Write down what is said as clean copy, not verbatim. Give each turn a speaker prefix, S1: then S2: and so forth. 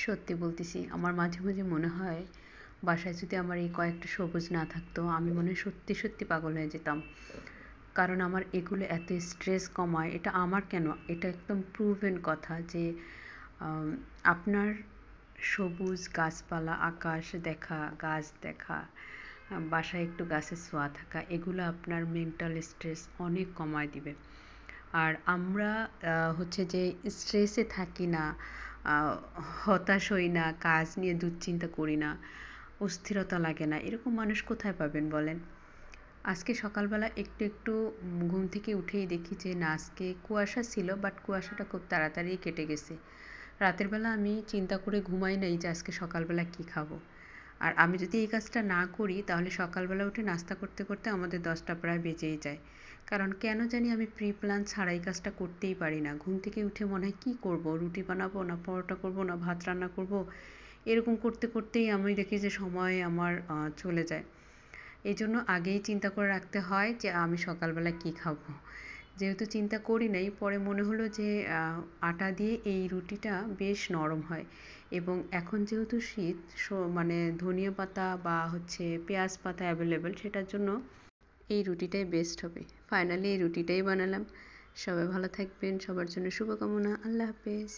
S1: সত্যি বলতেছি, আমার মাঝে মাঝে মনে হয় বাসায় যদি আমার এই কয়েকটা সবুজ না থাকতো আমি মনে হয় সত্যি সত্যি পাগল হয়ে যেতাম। কারণ আমার এগুলো এত স্ট্রেস কমায়, এটা আমার কেন, এটা একদম প্রুভেন কথা যে আম, আপনার সবুজ গাছপালা, আকাশ দেখা, গাছ দেখা, বাসায় একটু গাছের ছোঁয়া থাকা, এগুলো আপনার মেন্টাল স্ট্রেস অনেক কমায় দিবে। আর আমরা হচ্ছে যে স্ট্রেসে থাকি না, আহ, হতাশ হই না, কাজ নিয়ে দুশ্চিন্তা করি না, অস্থিরতা লাগে না, এরকম মানুষ কোথায় পাবেন বলেন? আজকে সকালবেলা একটু একটু ঘুম থেকে উঠেই দেখি যে না, আজকে কুয়াশা ছিল, বাট কুয়াশাটা খুব তাড়াতাড়ি কেটে গেছে। রাতের বেলা আমি চিন্তা করে ঘুমাই নাই যে আজকে সকালবেলা কি খাবো। আর আমি যদি এই কাজটা না করি তাহলে সকালবেলা উঠে নাস্তা করতে করতে আমাদের 10টা প্রায় বেজেই যায়। কারণ কেন জানি আমি প্রি প্ল্যান ছাড়া এই কাজটা করতেই পারি না। ঘুম থেকে উঠে মনে হয় কী করবো, রুটি বানাবো না পরোটা করবো না ভাত রান্না করব, এরকম করতে করতেই আমি দেখি যে সময় আমার চলে যায়। এই জন্য আগেই চিন্তা করে রাখতে হয় যে আমি সকালবেলা কী খাবো। যেহেতু চিন্তা করি নাই, পরে মনে হলো যে আটা দিয়ে এই রুটিটা বেশ নরম হয়, এবং এখন যেহেতু শীত, মানে ধনিয়া পাতা বা হচ্ছে পেঁয়াজ পাতা অ্যাভেলেবেল, সেটার জন্য এই রুটিটাই বেস্ট হবে। ফাইনালি এই রুটিটাই বানালাম। সবাই ভালো থাকবেন, সবার জন্য শুভকামনা। আল্লাহ হাফেজ।